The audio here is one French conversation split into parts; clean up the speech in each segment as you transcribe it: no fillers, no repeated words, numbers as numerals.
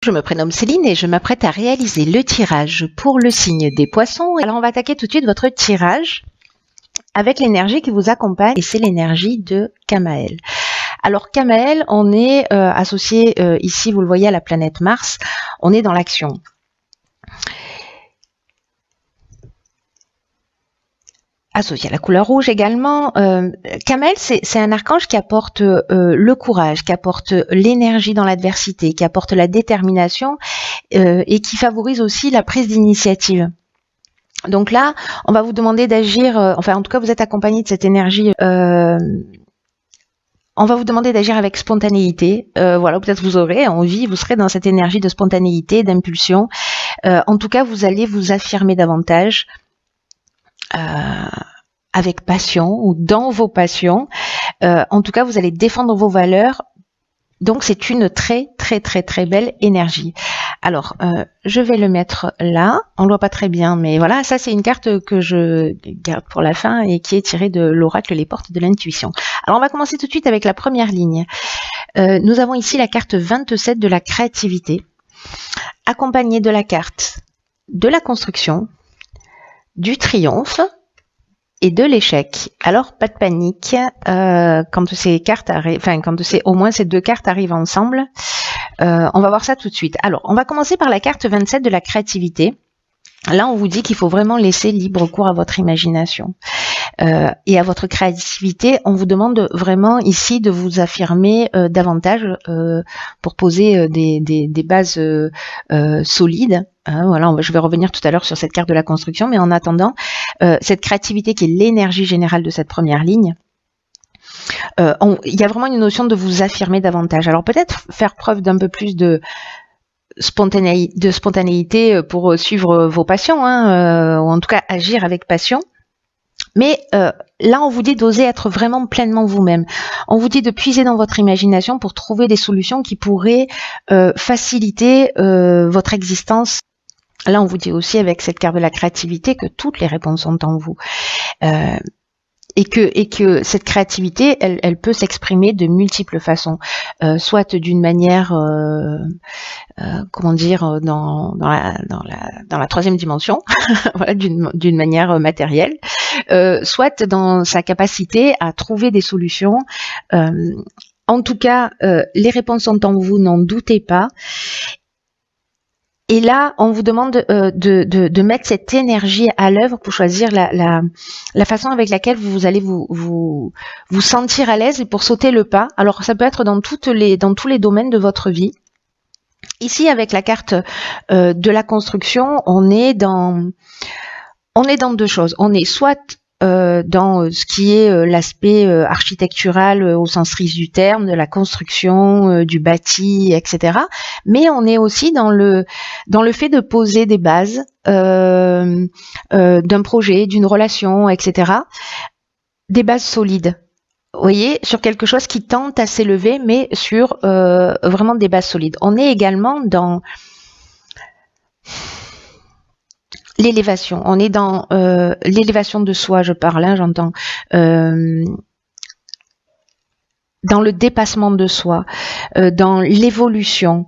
Je me prénomme Céline et je m'apprête à réaliser le tirage pour le signe des poissons. Alors on va attaquer tout de suite votre tirage avec l'énergie qui vous accompagne et c'est l'énergie de Kamael. Alors Kamael, on est associé ici, vous le voyez, à la planète Mars, on est dans l'action. Associé à la couleur rouge également. Kamael, c'est un archange qui apporte le courage, qui apporte l'énergie dans l'adversité, qui apporte la détermination et qui favorise aussi la prise d'initiative. Donc là, on va vous demander d'agir, enfin en tout cas vous êtes accompagné de cette énergie. On va vous demander d'agir avec spontanéité. Voilà, peut-être vous aurez envie, vous serez dans cette énergie de spontanéité, d'impulsion. En tout cas, vous allez vous affirmer davantage. Avec passion ou dans vos passions. En tout cas, vous allez défendre vos valeurs. Donc, c'est une très belle énergie. Alors, je vais le mettre là. On ne le voit pas très bien, mais voilà, ça c'est une carte que je garde pour la fin et qui est tirée de l'oracle Les Portes de l'Intuition. Alors, on va commencer tout de suite avec la première ligne. Nous avons ici la carte 27 de la créativité, accompagnée de la carte de la construction, du triomphe et de l'échec. Alors pas de panique quand ces cartes arrivent, enfin quand au moins ces deux cartes arrivent ensemble. On va voir ça tout de suite. Alors on va commencer par la carte 27 de la créativité. Là on vous dit qu'il faut vraiment laisser libre cours à votre imagination et à votre créativité. On vous demande vraiment ici de vous affirmer davantage pour poser des bases solides. Voilà, je vais revenir tout à l'heure sur cette carte de la construction, mais en attendant, cette créativité qui est l'énergie générale de cette première ligne, il y a vraiment une notion de vous affirmer davantage. Alors peut-être faire preuve d'un peu plus de spontanéité pour suivre vos passions, ou en tout cas agir avec passion. Mais là, on vous dit d'oser être vraiment pleinement vous-même. On vous dit de puiser dans votre imagination pour trouver des solutions qui pourraient faciliter votre existence. Là, on vous dit aussi avec cette carte de la créativité que toutes les réponses sont en vous. Et que cette créativité, elle peut s'exprimer de multiples façons, soit d'une manière, comment dire, dans la troisième dimension, voilà, d'une manière matérielle, soit dans sa capacité à trouver des solutions. En tout cas, les réponses sont en vous, n'en doutez pas. Et là, on vous demande de mettre cette énergie à l'œuvre pour choisir la façon avec laquelle vous allez vous sentir à l'aise et pour sauter le pas. Alors, ça peut être dans tous les domaines de votre vie. Ici, avec la carte de la construction, on est dans deux choses. On est soit dans ce qui est l'aspect architectural au sens strict du terme, de la construction, du bâti, etc. Mais on est aussi dans le fait de poser des bases d'un projet, d'une relation, etc. Des bases solides. Vous voyez, sur quelque chose qui tente à s'élever, mais sur vraiment des bases solides. On est également dans l'élévation, on est dans l'élévation de soi, je parle, j'entends, dans le dépassement de soi, dans l'évolution.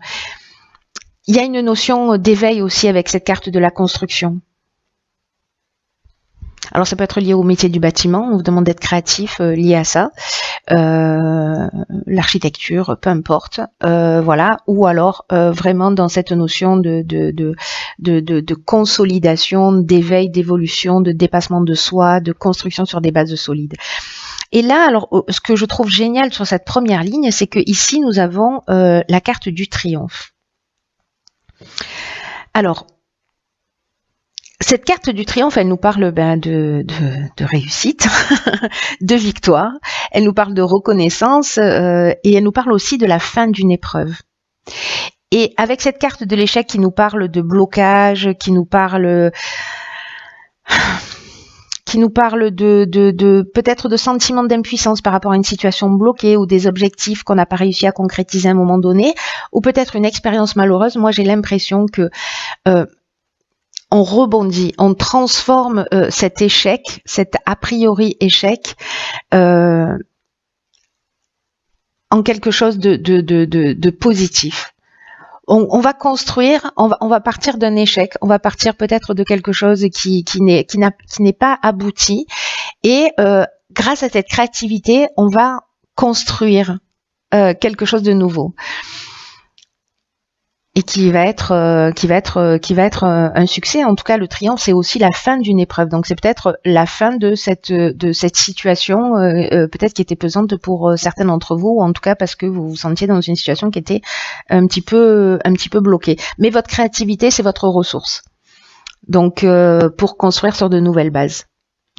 Il y a une notion d'éveil aussi avec cette carte de la construction. Alors ça peut être lié au métier du bâtiment, on vous demande d'être créatif lié à ça, l'architecture, peu importe, voilà, ou alors vraiment dans cette notion de consolidation, d'éveil, d'évolution, de dépassement de soi, de construction sur des bases solides. Et là, alors, ce que je trouve génial sur cette première ligne, c'est que ici nous avons la carte du triomphe. Alors, cette carte du triomphe, elle nous parle de réussite, de victoire, elle nous parle de reconnaissance et elle nous parle aussi de la fin d'une épreuve. Et avec cette carte de l'échec qui nous parle de blocage, qui nous parle de peut-être de sentiments d'impuissance par rapport à une situation bloquée ou des objectifs qu'on n'a pas réussi à concrétiser à un moment donné, ou peut-être une expérience malheureuse, moi j'ai l'impression que on rebondit, on transforme cet échec, cet a priori échec, en quelque chose de positif. on va construire, on va partir d'un échec, on va partir peut-être de quelque chose qui n'est pas abouti, et grâce à cette créativité, on va construire quelque chose de nouveau et qui va être un succès. En tout cas, le triomphe, c'est aussi la fin d'une épreuve. Donc c'est peut-être la fin de cette situation, peut-être qui était pesante pour certains d'entre vous, ou en tout cas parce que vous vous sentiez dans une situation qui était un petit peu bloquée. Mais votre créativité, c'est votre ressource. Donc pour construire sur de nouvelles bases.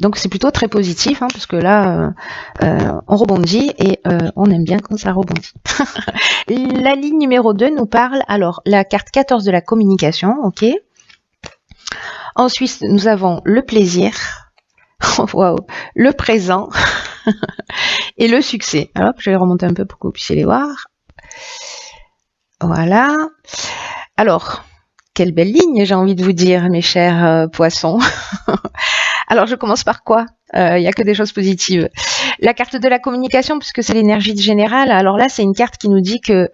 Donc c'est plutôt très positif, hein, parce que là, on rebondit et on aime bien quand ça rebondit. La ligne numéro 2 nous parle, alors la carte 14 de la communication, ok. Ensuite, nous avons le plaisir, wow, le présent et le succès. Alors, je vais remonter un peu pour que vous puissiez les voir. Voilà. Alors, quelle belle ligne, j'ai envie de vous dire, mes chers poissons. Alors, je commence par quoi? Il n'y a que des choses positives. La carte de la communication, puisque c'est l'énergie générale. Alors là, c'est une carte qui nous dit que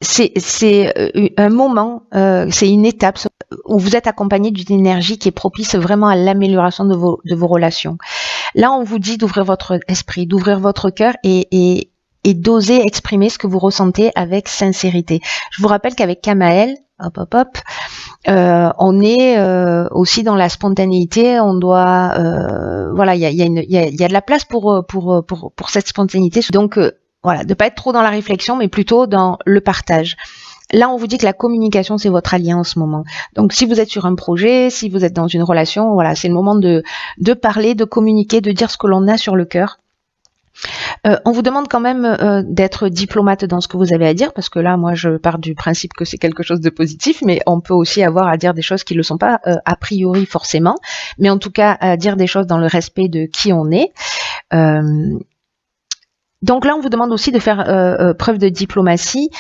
c'est un moment, c'est une étape où vous êtes accompagné d'une énergie qui est propice vraiment à l'amélioration de vos relations. Là, on vous dit d'ouvrir votre esprit, d'ouvrir votre cœur et d'oser exprimer ce que vous ressentez avec sincérité. Je vous rappelle qu'avec Kamael, on est aussi dans la spontanéité. On doit, voilà, il y a de la place pour cette spontanéité. Donc voilà, de pas être trop dans la réflexion, mais plutôt dans le partage. Là, on vous dit que la communication, c'est votre allié en ce moment. Donc, si vous êtes sur un projet, si vous êtes dans une relation, voilà, c'est le moment de parler, de communiquer, de dire ce que l'on a sur le cœur. On vous demande quand même d'être diplomate dans ce que vous avez à dire, parce que là, moi, je pars du principe que c'est quelque chose de positif, mais on peut aussi avoir à dire des choses qui ne le sont pas a priori forcément, mais en tout cas, à dire des choses dans le respect de qui on est. Donc là, on vous demande aussi de faire preuve de diplomatie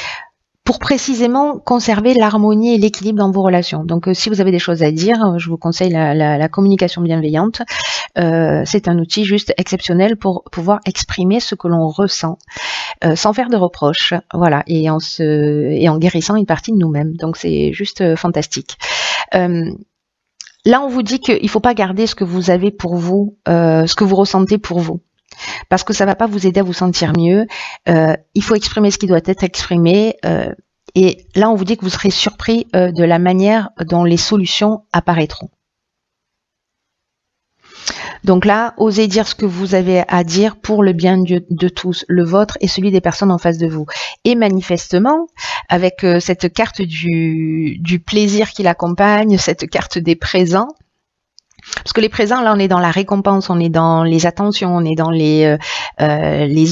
pour précisément conserver l'harmonie et l'équilibre dans vos relations. Donc si vous avez des choses à dire, je vous conseille la communication bienveillante. C'est un outil juste exceptionnel pour pouvoir exprimer ce que l'on ressent sans faire de reproches, voilà, et en guérissant une partie de nous-mêmes. Donc c'est juste fantastique. Là, on vous dit qu'il ne faut pas garder ce que vous avez pour vous, ce que vous ressentez pour vous, parce que ça va pas vous aider à vous sentir mieux. Il faut exprimer ce qui doit être exprimé. Et là, on vous dit que vous serez surpris de la manière dont les solutions apparaîtront. Donc là, osez dire ce que vous avez à dire pour le bien de tous, le vôtre et celui des personnes en face de vous. Et manifestement, avec cette carte du plaisir qui l'accompagne, cette carte des présents, parce que les présents, là, on est dans la récompense, on est dans les attentions, on est dans les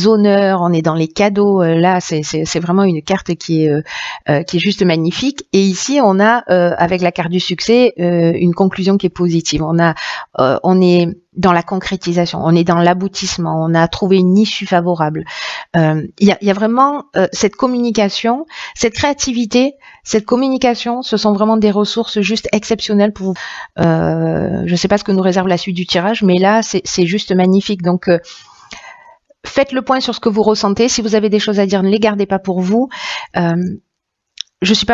honneurs, on est dans les cadeaux. Là, c'est vraiment une carte qui est juste magnifique. Et ici, on a, avec la carte du succès, une conclusion qui est positive. On est dans la concrétisation, on est dans l'aboutissement, on a trouvé une issue favorable. Il y a vraiment cette communication, cette créativité, cette communication, ce sont vraiment des ressources juste exceptionnelles pour vous. Je ne sais pas ce que nous réserve la suite du tirage, mais là, c'est juste magnifique. Donc, faites le point sur ce que vous ressentez. Si vous avez des choses à dire, ne les gardez pas pour vous. Je suis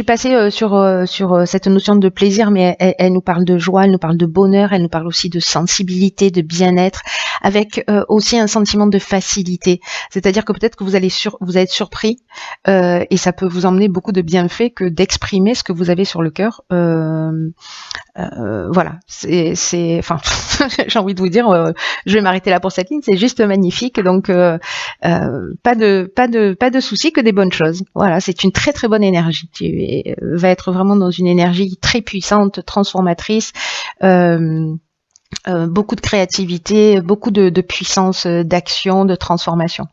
passée sur cette notion de plaisir, mais elle nous parle de joie, elle nous parle de bonheur, elle nous parle aussi de sensibilité, de bien-être, avec aussi un sentiment de facilité. C'est-à-dire que peut-être que vous allez être surpris et ça peut vous emmener beaucoup de bienfaits que d'exprimer ce que vous avez sur le cœur. Voilà, enfin, j'ai envie de vous dire, je vais m'arrêter là pour cette ligne. C'est juste magnifique, donc pas de soucis, que des bonnes choses. Voilà, c'est une très très bonne énergie. Tu vas être vraiment dans une énergie très puissante, transformatrice, beaucoup de créativité, beaucoup de puissance, d'action, de transformation.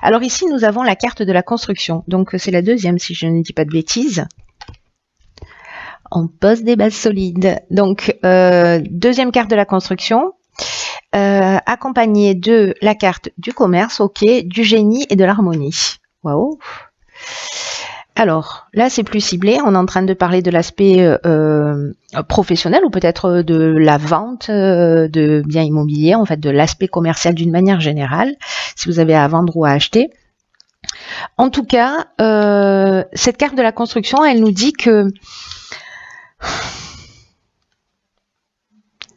Alors ici, nous avons la carte de la construction. Donc c'est la deuxième, si je ne dis pas de bêtises. On pose des bases solides. Donc deuxième carte de la construction, accompagnée de la carte du commerce, ok, du génie et de l'harmonie. Waouh. Alors, là, c'est plus ciblé. On est en train de parler de l'aspect professionnel ou peut-être de la vente de biens immobiliers, en fait, de l'aspect commercial d'une manière générale, si vous avez à vendre ou à acheter. En tout cas, cette carte de la construction, elle nous dit que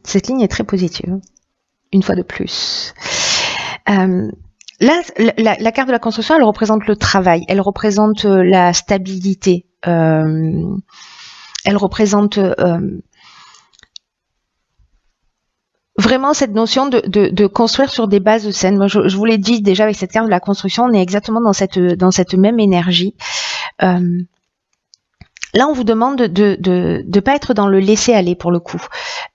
cette ligne est très positive, une fois de plus. Là, la carte de la construction, elle représente le travail, elle représente la stabilité, elle représente vraiment cette notion de construire sur des bases saines. Moi, je vous l'ai dit déjà avec cette carte de la construction, on est exactement dans cette même énergie. Là, on vous demande de pas être dans le laisser-aller pour le coup.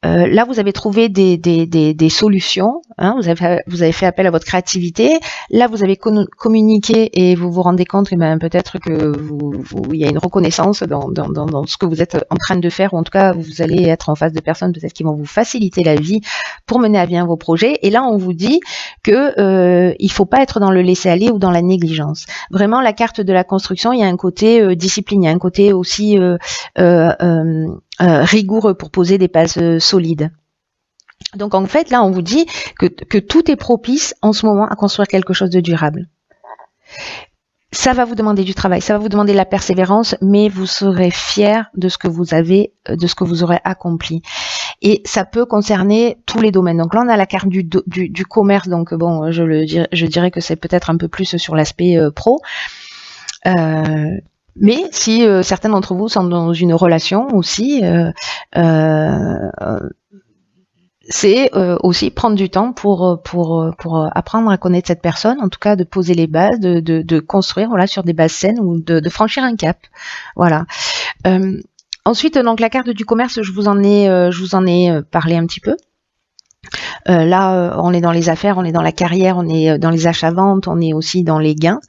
Là, vous avez trouvé des solutions. Hein, vous avez fait appel à votre créativité. Là, vous avez communiqué et vous vous rendez compte que peut-être que il y a une reconnaissance dans ce que vous êtes en train de faire, ou en tout cas, vous allez être en face de personnes peut-être qui vont vous faciliter la vie pour mener à bien vos projets. Et là, on vous dit que il faut pas être dans le laisser-aller ou dans la négligence. Vraiment, la carte de la construction, il y a un côté discipline, il y a un côté aussi rigoureux pour poser des bases solides. Donc en fait, là, on vous dit que tout est propice en ce moment à construire quelque chose de durable. Ça va vous demander du travail, ça va vous demander de la persévérance, mais vous serez fiers de ce que vous avez, de ce que vous aurez accompli. Et ça peut concerner tous les domaines. Donc là, on a la carte du commerce. Donc bon, je dirais que c'est peut-être un peu plus sur l'aspect pro. Mais si certains d'entre vous sont dans une relation aussi, c'est aussi prendre du temps pour apprendre à connaître cette personne, en tout cas de poser les bases, de construire voilà sur des bases saines ou de franchir un cap. Voilà. Ensuite, donc la carte du commerce, je vous en ai parlé un petit peu. Là, on est dans les affaires, on est dans la carrière, on est dans les achats-ventes, on est aussi dans les gains.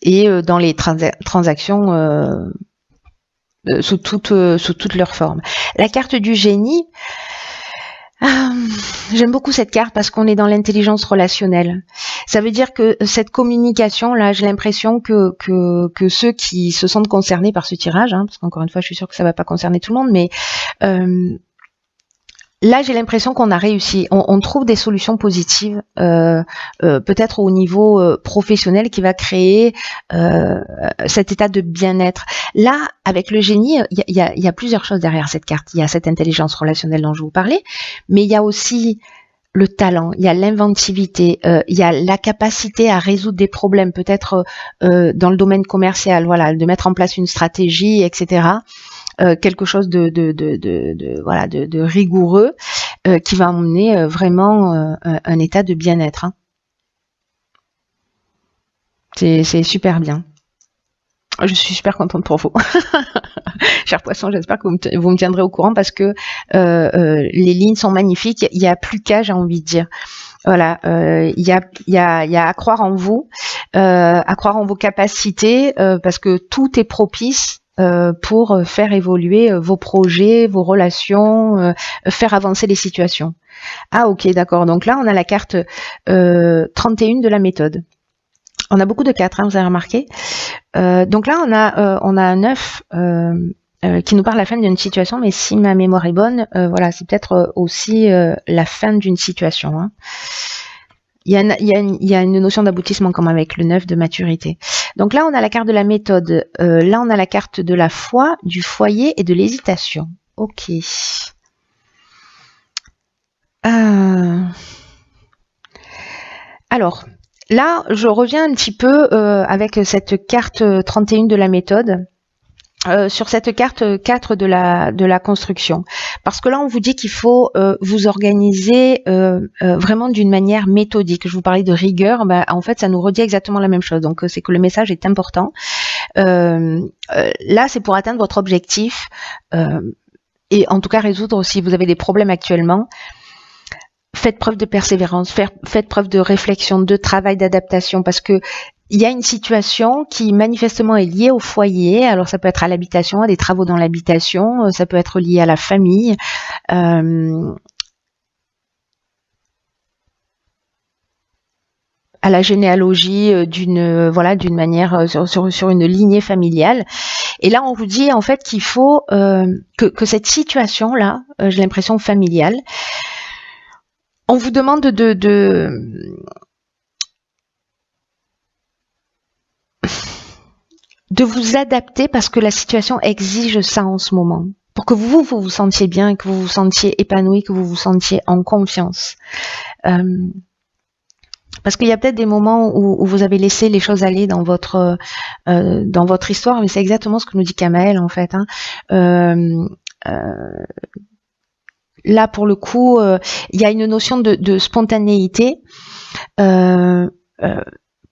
Et dans les transactions sous toutes leurs formes. La carte du génie, j'aime beaucoup cette carte parce qu'on est dans l'intelligence relationnelle. Ça veut dire que cette communication, là, j'ai l'impression que ceux qui se sentent concernés par ce tirage, hein, parce qu'encore une fois, je suis sûre que ça va pas concerner tout le monde, mais là, j'ai l'impression qu'on a réussi. On trouve des solutions positives, peut-être au niveau professionnel, qui va créer cet état de bien-être. Là, avec le génie, il y a plusieurs choses derrière cette carte. Il y a cette intelligence relationnelle dont je vous parlais, mais il y a aussi le talent, il y a l'inventivité, il y a la capacité à résoudre des problèmes, peut-être dans le domaine commercial, voilà, de mettre en place une stratégie, etc. Quelque chose de rigoureux qui va emmener vraiment un état de bien-être. Hein. C'est super bien. Je suis super contente pour vous. Chers poissons, j'espère que vous me tiendrez au courant parce que les lignes sont magnifiques. Il n'y a plus qu'à, j'ai envie de dire. Voilà, il y a à croire en vous, à croire en vos capacités, parce que tout est propice pour faire évoluer vos projets, vos relations, faire avancer les situations. Ah ok, d'accord. Donc là, on a la carte 31 de la méthode. On a beaucoup de 4, hein, vous avez remarqué. Donc là, on a un 9 qui nous parle de la fin d'une situation, mais si ma mémoire est bonne, voilà, c'est peut-être aussi la fin d'une situation. Hein. Il y a une notion d'aboutissement comme avec le 9 de maturité. Donc là, on a la carte de la méthode. Là, on a la carte de la foi, du foyer et de l'hésitation. Ok. Alors, là, je reviens un petit peu avec cette carte 31 de la méthode. Sur cette carte 4 de la construction. Parce que là, on vous dit qu'il faut vous organiser vraiment d'une manière méthodique. Je vous parlais de rigueur, en fait, ça nous redit exactement la même chose. Donc, c'est que le message est important. Là, c'est pour atteindre votre objectif et en tout cas résoudre, si vous avez des problèmes actuellement, faites preuve de persévérance, faites preuve de réflexion, de travail, d'adaptation, parce que il y a une situation qui manifestement est liée au foyer. Alors ça peut être à l'habitation, à des travaux dans l'habitation, ça peut être lié à la famille. À la généalogie d'une manière sur une lignée familiale. Et là on vous dit en fait qu'il faut que cette situation là, j'ai l'impression familiale, on vous demande de vous adapter parce que la situation exige ça en ce moment. Pour que vous vous sentiez bien, que vous vous sentiez épanoui, que vous vous sentiez en confiance. Parce qu'il y a peut-être des moments où vous avez laissé les choses aller dans votre histoire, mais c'est exactement ce que nous dit Kamael en fait. Là, pour le coup, il y a une notion de spontanéité,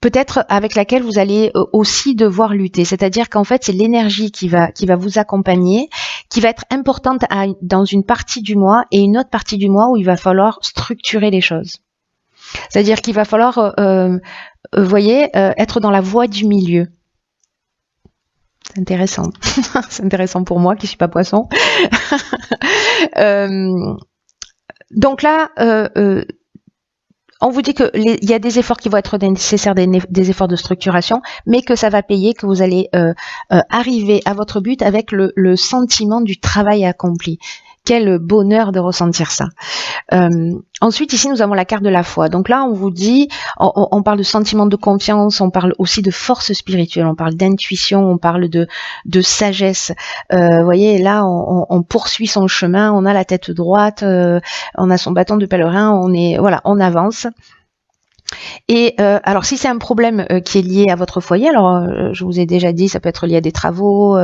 peut-être avec laquelle vous allez aussi devoir lutter. C'est-à-dire qu'en fait, c'est l'énergie qui va vous accompagner, qui va être importante dans une partie du mois et une autre partie du mois où il va falloir structurer les choses. C'est-à-dire qu'il va falloir, voyez, être dans la voie du milieu. C'est intéressant. C'est intéressant pour moi qui suis pas poisson. Donc là, on vous dit que il y a des efforts qui vont être nécessaires, des efforts de structuration, mais que ça va payer, que vous allez arriver à votre but avec le sentiment du travail accompli. Quel bonheur de ressentir ça. Ensuite, ici, nous avons la carte de la foi. Donc là, on vous dit, on parle de sentiment de confiance, on parle aussi de force spirituelle, on parle d'intuition, on parle de sagesse. Vous voyez, là, on poursuit son chemin, on a la tête droite, on a son bâton de pèlerin, on avance. Et alors, si c'est un problème qui est lié à votre foyer, alors je vous ai déjà dit, ça peut être lié à des travaux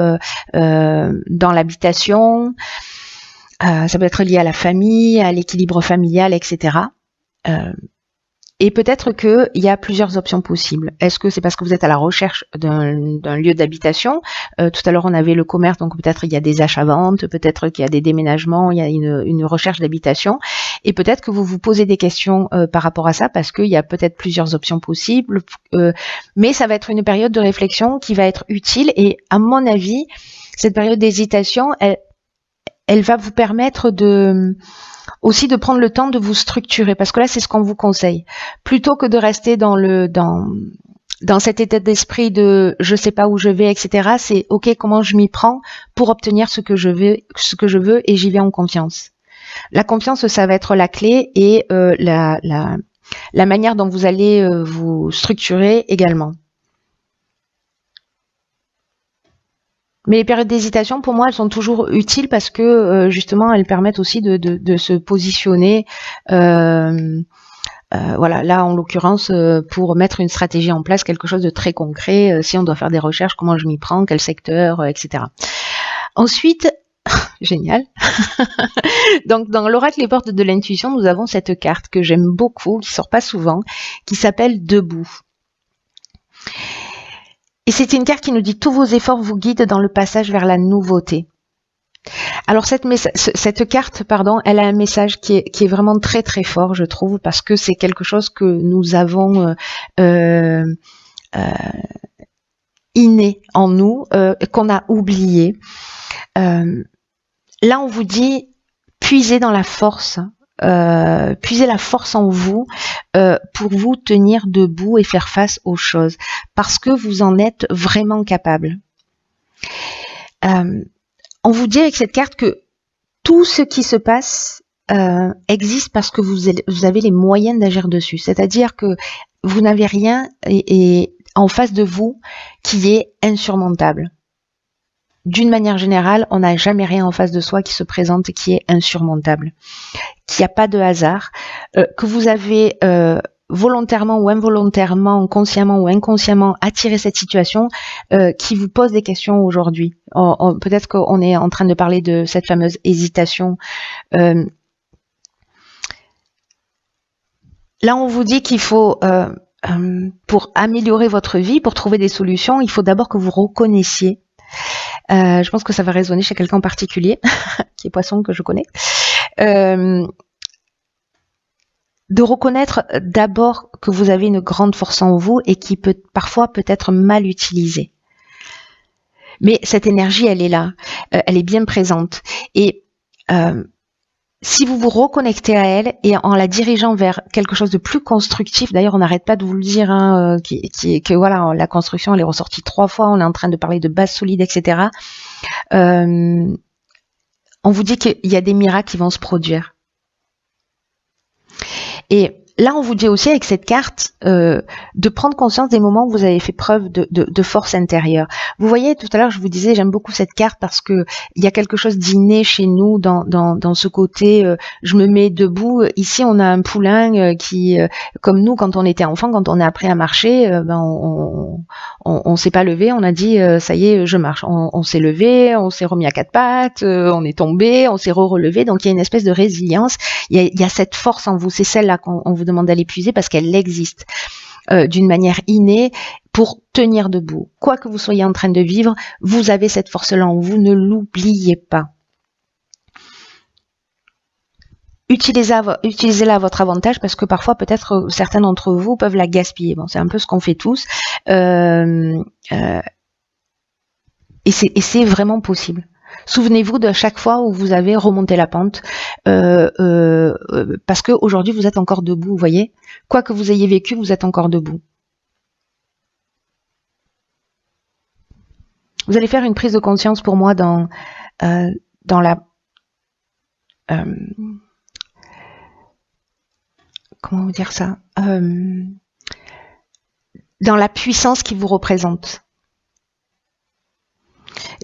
dans l'habitation. Ça peut être lié à la famille, à l'équilibre familial, etc. Et peut-être qu'il y a plusieurs options possibles. Est-ce que c'est parce que vous êtes à la recherche d'un lieu d'habitation? Tout à l'heure, on avait le commerce, donc peut-être il y a des achats-ventes, peut-être qu'il y a des déménagements, il y a une recherche d'habitation. Et peut-être que vous vous posez des questions par rapport à ça, parce qu'il y a peut-être plusieurs options possibles. Mais ça va être une période de réflexion qui va être utile. Et à mon avis, cette période d'hésitation, elle va vous permettre aussi de prendre le temps de vous structurer, parce que là, c'est ce qu'on vous conseille. Plutôt que de rester dans cet état d'esprit de je sais pas où je vais, etc. C'est ok, comment je m'y prends pour obtenir ce que je veux et j'y vais en confiance. La confiance, ça va être la clé et la manière dont vous allez vous structurer également. Mais les périodes d'hésitation, pour moi, elles sont toujours utiles parce que justement, elles permettent aussi de se positionner. Voilà, là, en l'occurrence, pour mettre une stratégie en place, quelque chose de très concret. Si on doit faire des recherches, comment je m'y prends, quel secteur, etc. Ensuite, génial. Donc, dans l'oracle Les Portes de l'intuition, nous avons cette carte que j'aime beaucoup, qui sort pas souvent, qui s'appelle Debout. Et c'est une carte qui nous dit tous vos efforts vous guident dans le passage vers la nouveauté. Alors cette carte, elle a un message qui est vraiment très très fort, je trouve, parce que c'est quelque chose que nous avons inné en nous, qu'on a oublié. Là, on vous dit puisez dans la force. Puisez la force en vous pour vous tenir debout et faire face aux choses, parce que vous en êtes vraiment capable. On vous dit avec cette carte que tout ce qui se passe existe parce que vous avez les moyens d'agir dessus. C'est-à-dire que vous n'avez rien et en face de vous qui est insurmontable. D'une manière générale, on n'a jamais rien en face de soi qui se présente et qui est insurmontable. Qu'il n'y a pas de hasard, que vous avez volontairement ou involontairement, consciemment ou inconsciemment attiré cette situation qui vous pose des questions aujourd'hui. Peut-être qu'on est en train de parler de cette fameuse hésitation. Là, on vous dit qu'il faut, pour améliorer votre vie, pour trouver des solutions, il faut d'abord que vous reconnaissiez. Je pense que ça va résonner chez quelqu'un en particulier, qui est poisson, que je connais. De reconnaître d'abord que vous avez une grande force en vous et qui parfois peut être mal utilisée. Mais cette énergie, elle est là, elle est bien présente. Et si vous vous reconnectez à elle et en la dirigeant vers quelque chose de plus constructif, d'ailleurs on n'arrête pas de vous le dire, que voilà, la construction elle est ressortie 3 fois, on est en train de parler de base solide, etc. On vous dit qu'il y a des miracles qui vont se produire. Et là, on vous dit aussi avec cette carte de prendre conscience des moments où vous avez fait preuve de force intérieure. Vous voyez, tout à l'heure, je vous disais, j'aime beaucoup cette carte parce que il y a quelque chose d'inné chez nous dans ce côté je me mets debout. Ici, on a un poulain qui, comme nous, quand on était enfant, quand on a appris à marcher, on s'est pas levé, on a dit ça y est, je marche. On s'est levé, on s'est remis à quatre pattes, on est tombé, on s'est relevé. Donc il y a une espèce de résilience. Il y a cette force en vous. C'est celle-là qu'on vous demande d'aller puiser parce qu'elle existe d'une manière innée pour tenir debout. Quoi que vous soyez en train de vivre, vous avez cette force-là en vous. Ne l'oubliez pas. Utilisez-la à votre avantage parce que parfois peut-être certains d'entre vous peuvent la gaspiller. Bon, c'est un peu ce qu'on fait tous. Et c'est vraiment possible. Souvenez-vous de chaque fois où vous avez remonté la pente, parce qu'aujourd'hui vous êtes encore debout, vous voyez. Quoi que vous ayez vécu, vous êtes encore debout. Vous allez faire une prise de conscience pour moi dans la... comment vous dire ça, dans la puissance qui vous représente.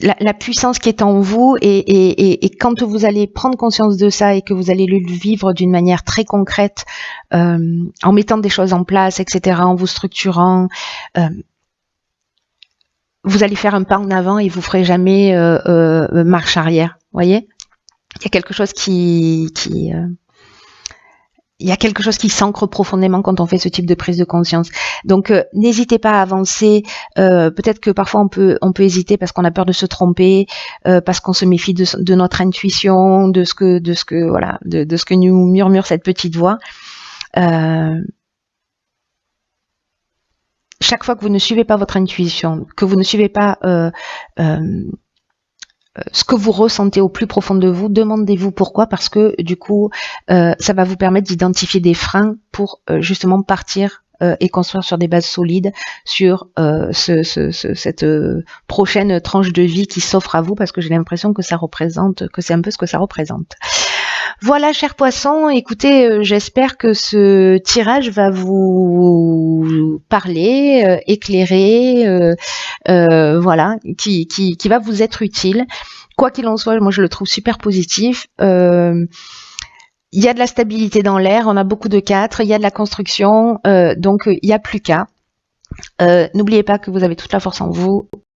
La puissance qui est en vous et quand vous allez prendre conscience de ça et que vous allez le vivre d'une manière très concrète, en mettant des choses en place, etc., en vous structurant, vous allez faire un pas en avant et vous ferez jamais marche arrière. Vous voyez, il y a quelque chose il y a quelque chose qui s'ancre profondément quand on fait ce type de prise de conscience. Donc n'hésitez pas à avancer. Peut-être que parfois on peut hésiter parce qu'on a peur de se tromper, parce qu'on se méfie de notre intuition, de ce que nous murmure cette petite voix. Chaque fois que vous ne suivez pas votre intuition, que vous ne suivez pas ce que vous ressentez au plus profond de vous, demandez-vous pourquoi, parce que du coup, ça va vous permettre d'identifier des freins pour justement partir et construire sur des bases solides sur cette prochaine tranche de vie qui s'offre à vous, parce que j'ai l'impression que c'est un peu ce que ça représente. Voilà, chers poissons, écoutez, j'espère que ce tirage va vous parler, éclairer, voilà, qui va vous être utile. Quoi qu'il en soit, moi je le trouve super positif. Il y a de la stabilité dans l'air, on a beaucoup de 4, il y a de la construction, donc il n'y a plus qu'à. N'oubliez pas que vous avez toute la force en vous.